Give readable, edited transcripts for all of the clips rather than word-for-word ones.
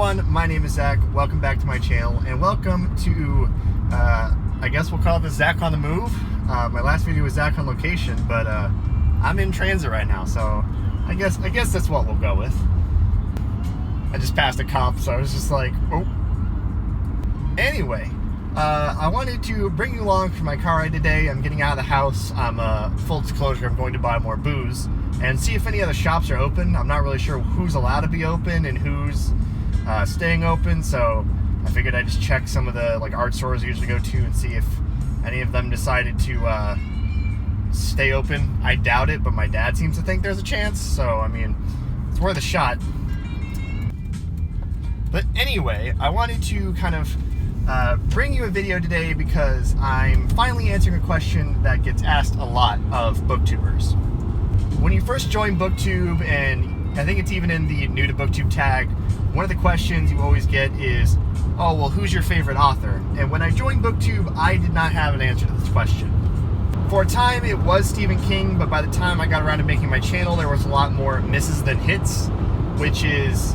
everyone, my name is Zach. Welcome back to my channel, and welcome to, I guess we'll call this Zach on the Move. My last video was Zach on location, but I'm in transit right now, so I guess that's what we'll go with. I just passed a cop, so I was just like, oh. Anyway, I wanted to bring you along for my car ride today. I'm getting out of the house. Full disclosure, I'm going to buy more booze and see if any other shops are open. I'm not really sure who's allowed to be open and who's staying open, so I figured I'd just check some of the art stores I usually go to and see if any of them decided to stay open. I doubt it, but my dad seems to think there's a chance, so I mean, it's worth a shot. But anyway, I wanted to kind of bring you a video today because I'm finally answering a question that gets asked a lot of booktubers. When you first join BookTube, and I think it's even in the new to BookTube tag, one of the questions you always get is, oh, well, who's your favorite author? And when I joined BookTube, I did not have an answer to this question. For a time, it was Stephen King, but by the time I got around to making my channel, there was a lot more misses than hits, which is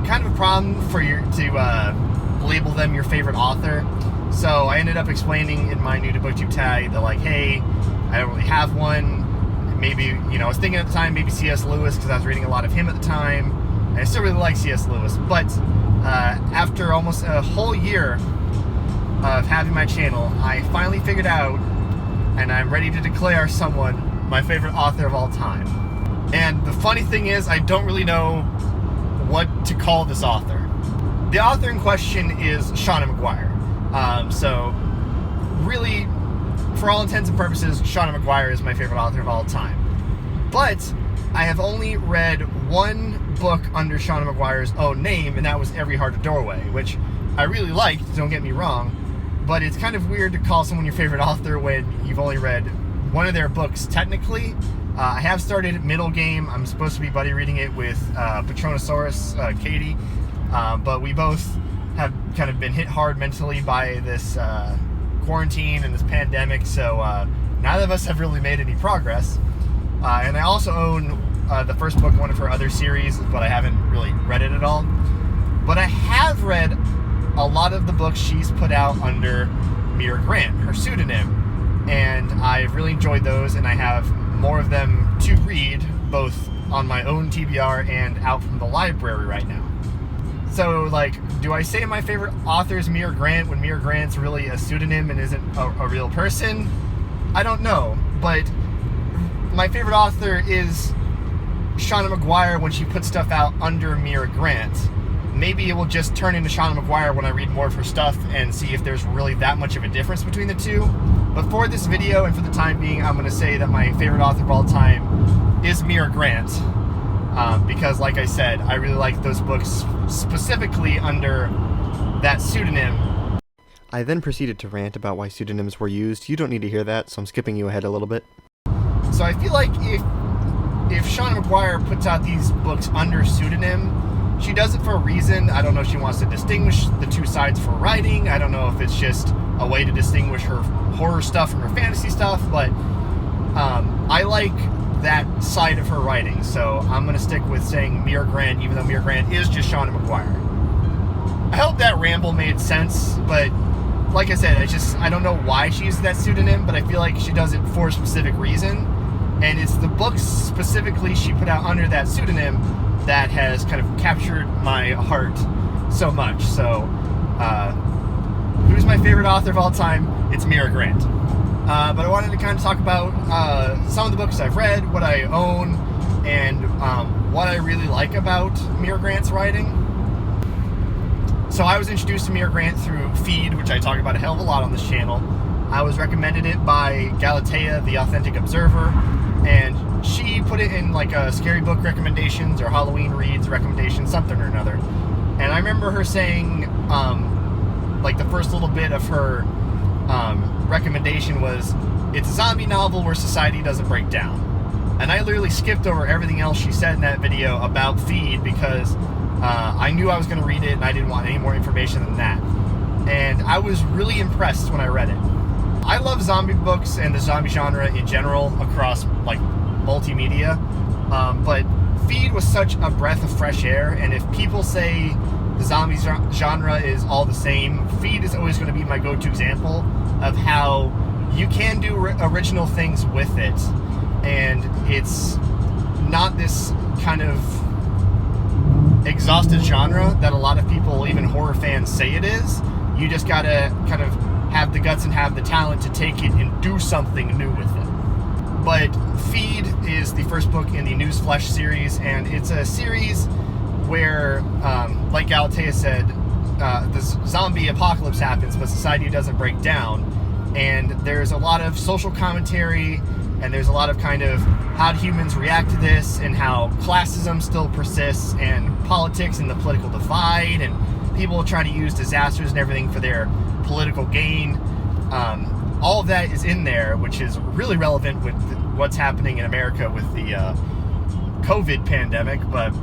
kind of a problem for you to label them your favorite author. So I ended up explaining in my new to BookTube tag that, like, hey, I don't really have one. Maybe, I was thinking at the time maybe C.S. Lewis, because I was reading a lot of him at the time, and I still really like C.S. Lewis. But after almost a whole year of having my channel, I finally figured out, and I'm ready to declare someone my favorite author of all time. And the funny thing is, I don't really know what to call this author. The author in question is Shauna McGuire. So really, for all intents and purposes, Shauna McGuire is my favorite author of all time. But I have only read one book under Shauna McGuire's own name, and that was Every Heart a Doorway, which I really liked, don't get me wrong, but it's kind of weird to call someone your favorite author when you've only read one of their books technically. I have started Middle Game. I'm supposed to be buddy reading it with Patronosaurus, Katie, but we both have kind of been hit hard mentally by this quarantine and this pandemic, so neither of us have really made any progress. And I also own the first book in one of her other series, but I haven't really read it at all. But I have read a lot of the books she's put out under Mira Grant, her pseudonym, and I've really enjoyed those, and I have more of them to read, both on my own TBR and out from the library right now. So, do I say my favorite author is Mira Grant when Mira Grant's really a pseudonym and isn't a real person? I don't know, but my favorite author is Shauna McGuire when she puts stuff out under Mira Grant. Maybe it will just turn into Shauna McGuire when I read more of her stuff and see if there's really that much of a difference between the two. But for this video and for the time being, I'm going to say that my favorite author of all time is Mira Grant. Because, like I said, I really like those books specifically under that pseudonym. I then proceeded to rant about why pseudonyms were used. You don't need to hear that, so I'm skipping you ahead a little bit. So I feel like if Shauna McGuire puts out these books under pseudonym, she does it for a reason. I don't know if she wants to distinguish the two sides of her writing. I don't know if it's just a way to distinguish her horror stuff from her fantasy stuff, but I like that side of her writing, so I'm going to stick with saying Mira Grant, even though Mira Grant is just Shauna McGuire. I hope that ramble made sense, but like I said, I don't know why she uses that pseudonym, but I feel like she does it for a specific reason, and it's the books specifically she put out under that pseudonym that has kind of captured my heart so much. So, who's my favorite author of all time? It's Mira Grant. But I wanted to kind of talk about some of the books I've read, what I own, and what I really like about Mira Grant's writing. So I was introduced to Mira Grant through Feed, which I talk about a hell of a lot on this channel. I was recommended it by Galatea, the Authentic Observer, and she put it in a scary book recommendations or Halloween reads recommendations, something or another. And I remember her saying, the first little bit of her recommendation was, it's a zombie novel where society doesn't break down. And I literally skipped over everything else she said in that video about Feed because I knew I was going to read it and I didn't want any more information than that. And I was really impressed when I read it. I love zombie books and the zombie genre in general across multimedia, but Feed was such a breath of fresh air, and if people say the zombie genre is all the same. Feed is always going to be my go-to example of how you can do original things with it, and it's not this kind of exhausted genre that a lot of people, even horror fans, say it is. You just gotta kind of have the guts and have the talent to take it and do something new with it. But Feed is the first book in the Newsflesh series, and it's a series where, like Galatea said, this zombie apocalypse happens, but society doesn't break down. And there's a lot of social commentary, and there's a lot of kind of how do humans react to this, and how classism still persists, and politics and the political divide, and people trying to use disasters and everything for their political gain. All of that is in there, which is really relevant with what's happening in America with the COVID pandemic, but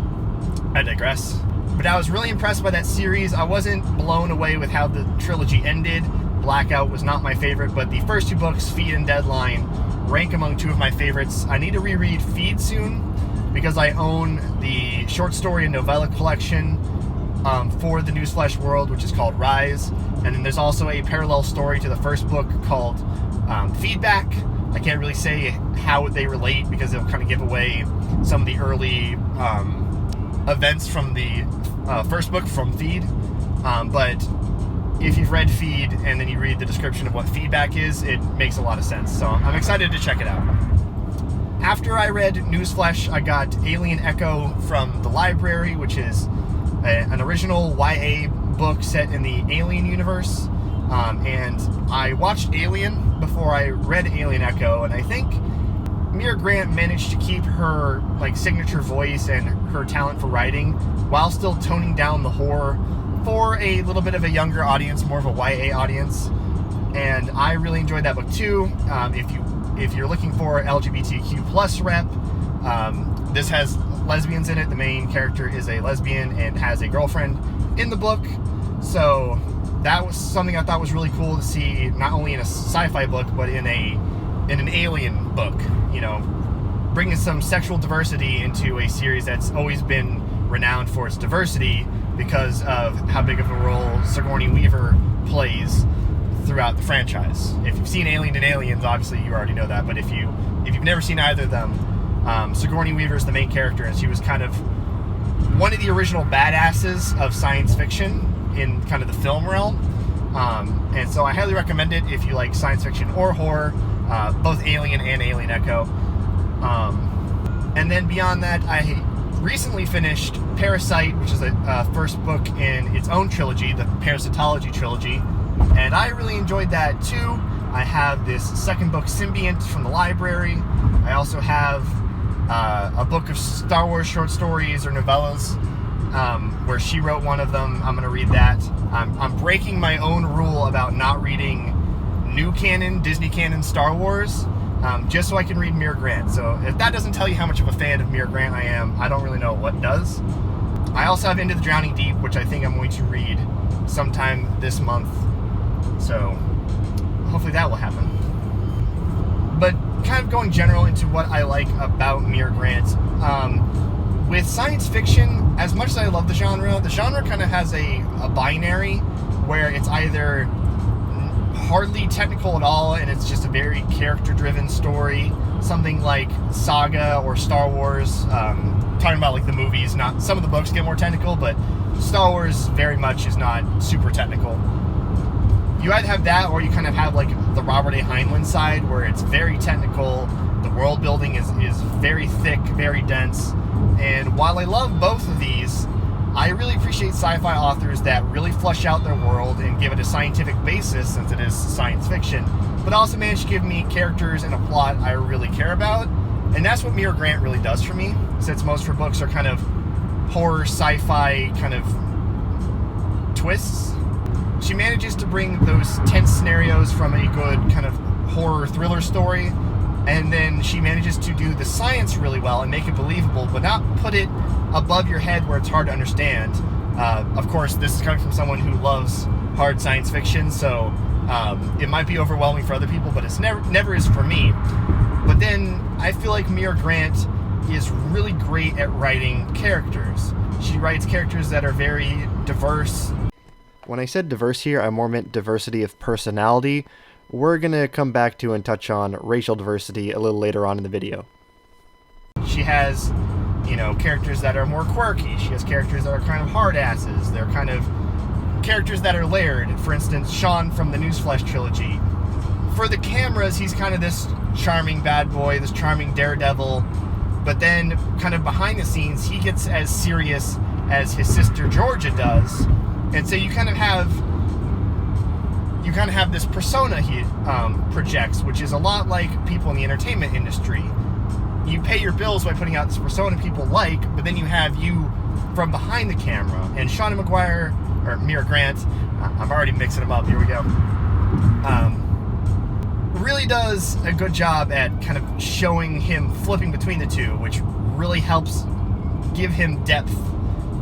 I digress. But I was really impressed by that series. I wasn't blown away with how the trilogy ended. Blackout was not my favorite, but the first two books, Feed and Deadline, rank among two of my favorites. I need to reread Feed soon because I own the short story and novella collection for the Newsflesh world, which is called Rise. And then there's also a parallel story to the first book called Feedback. I can't really say how they relate because it'll kind of give away some of the early events from the first book from Feed. But if you've read Feed and then you read the description of what Feedback is, it makes a lot of sense. So I'm excited to check it out. After I read Newsflesh, I got Alien Echo from the library, which is an original YA book set in the Alien universe. And I watched Alien before I read Alien Echo, and I think Mira Grant managed to keep her signature voice and her talent for writing while still toning down the horror for a little bit of a younger audience, more of a YA audience. And I really enjoyed that book too. If you're looking for LGBTQ plus rep, this has lesbians in it. The main character is a lesbian and has a girlfriend in the book. So that was something I thought was really cool to see, not only in a sci-fi book, but in an alien book. You know, bringing some sexual diversity into a series that's always been renowned for its diversity because of how big of a role Sigourney Weaver plays throughout the franchise. If you've seen Alien and Aliens, obviously you already know that, but if you've never seen either of them, Sigourney Weaver is the main character, and she was kind of one of the original badasses of science fiction in kind of the film realm. And so I highly recommend it if you like science fiction or horror, both Alien and Alien Echo. And then beyond that, I recently finished Parasite, which is a first book in its own trilogy, the Parasitology trilogy, and I really enjoyed that too. I have this second book, Symbiont, from the library. I also have a book of Star Wars short stories or novellas, where she wrote one of them. I'm going to read that. I'm breaking my own rule about not reading new canon, Disney canon Star Wars, just so I can read Mira Grant. So if that doesn't tell you how much of a fan of Mira Grant I am, I don't really know what does. I also have Into the Drowning Deep, which I think I'm going to read sometime this month. So hopefully that will happen. But kind of going general into what I like about Mira Grant. With science fiction, as much as I love the genre kind of has a binary where it's either hardly technical at all and it's just a very character-driven story, something like Saga or Star Wars, talking about the movies. Not some of the books get more technical, but Star Wars very much is not super technical. You either have that, or you kind of have the Robert A. Heinlein side, where it's very technical. The world building is very thick, very dense. And while I love both of these, I really appreciate sci-fi authors that really flesh out their world and give it a scientific basis, since it is science fiction, but also manage to give me characters and a plot I really care about. And that's what Mira Grant really does for me, since most of her books are kind of horror, sci-fi kind of twists. She manages to bring those tense scenarios from a good kind of horror thriller story, and then she manages to do the science really well and make it believable, but not put it above your head where it's hard to understand. Of course, this is coming from someone who loves hard science fiction, so it might be overwhelming for other people, but it's never is for me. But then I feel like Mira Grant is really great at writing characters. She writes characters that are very diverse. When I said diverse here, I more meant diversity of personality. We're gonna come back to and touch on racial diversity a little later on in the video. She has, characters that are more quirky. She has characters that are kind of hard asses. They're kind of characters that are layered. For instance, Sean from the Newsflesh trilogy. For the cameras, he's kind of this charming bad boy, this charming daredevil. But then, kind of behind the scenes, he gets as serious as his sister Georgia does. And so you kind of have this persona he projects, which is a lot like people in the entertainment industry. You pay your bills by putting out this persona people like, but then you have you from behind the camera. And Shauna McGuire, or Mira Grant, I'm already mixing them up, here we go, really does a good job at kind of showing him flipping between the two, which really helps give him depth,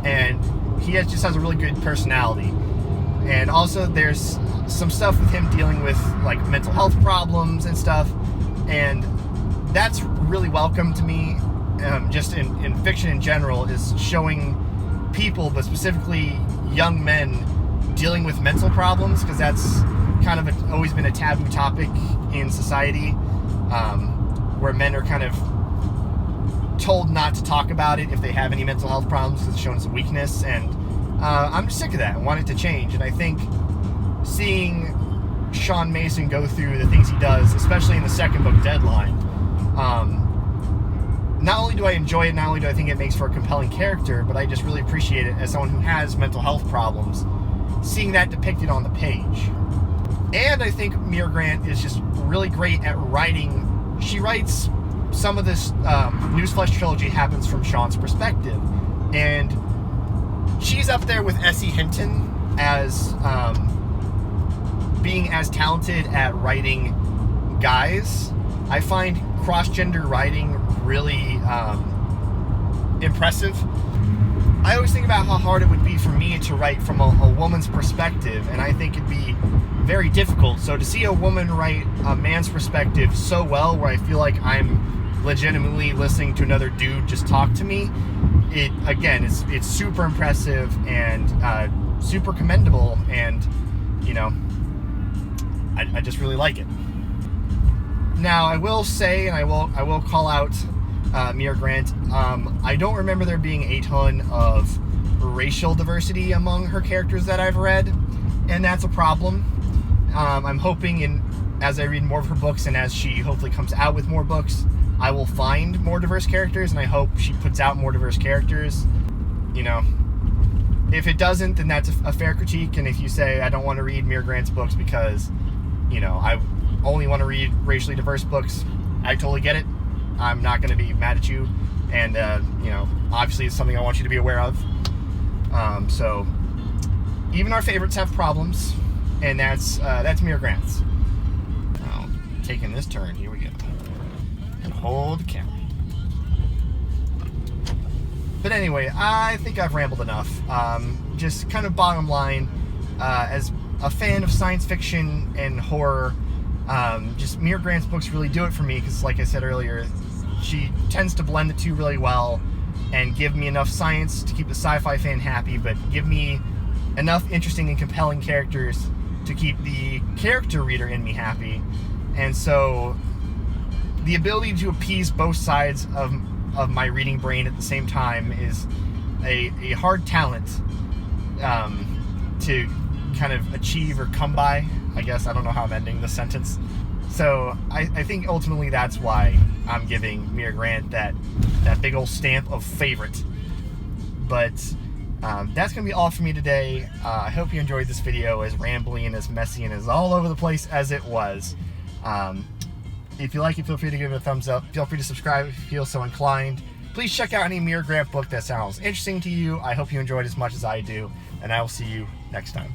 and he just has a really good personality. And also there's some stuff with him dealing with like mental health problems and stuff, and that's really welcome to me, just in fiction in general, is showing people, but specifically young men, dealing with mental problems, because that's kind of always been a taboo topic in society, where men are kind of told not to talk about it if they have any mental health problems, because it's shown as a weakness. And I'm just sick of that. I want it to change. And I think seeing Sean Mason go through the things he does, especially in the second book, Deadline, not only do I enjoy it, not only do I think it makes for a compelling character, but I just really appreciate it as someone who has mental health problems, seeing that depicted on the page. And I think Mira Grant is just really great at writing. She writes some of this Newsflesh trilogy happens from Sean's perspective, and she's up there with S.E. Hinton as being as talented at writing guys. I find cross-gender writing really impressive. I always think about how hard it would be for me to write from a woman's perspective, and I think it'd be very difficult. So to see a woman write a man's perspective so well, where I feel like I'm legitimately listening to another dude just talk to me, it's super impressive and super commendable, and I just really like it. Now I will say, and I will call out Mira Grant, I don't remember there being a ton of racial diversity among her characters that I've read, and that's a problem. I'm hoping as I read more of her books, and as she hopefully comes out with more books, I will find more diverse characters, and I hope she puts out more diverse characters. If it doesn't, then that's a fair critique, and if you say I don't want to read Mira Grant's books because I only want to read racially diverse books, I totally get it. I'm not going to be mad at you, and obviously it's something I want you to be aware of. So even our favorites have problems, and that's Mira Grant's. Now, taking this turn, here we go, and hold the camera. But anyway, I think I've rambled enough. Just kind of bottom line, as a fan of science fiction and horror, just Mira Grant's books really do it for me, because like I said earlier, she tends to blend the two really well and give me enough science to keep the sci-fi fan happy, but give me enough interesting and compelling characters to keep the character reader in me happy. And so the ability to appease both sides of my reading brain at the same time is a hard talent to kind of achieve or come by, I guess. I don't know how I'm ending this sentence. So I think ultimately that's why I'm giving Mira Grant that big old stamp of favorite. But that's going to be all for me today. I hope you enjoyed this video, as rambly and as messy and as all over the place as it was. If you like it, feel free to give it a thumbs up. Feel free to subscribe if you feel so inclined. Please check out any Mira Grant book that sounds interesting to you. I hope you enjoyed as much as I do, and I will see you next time.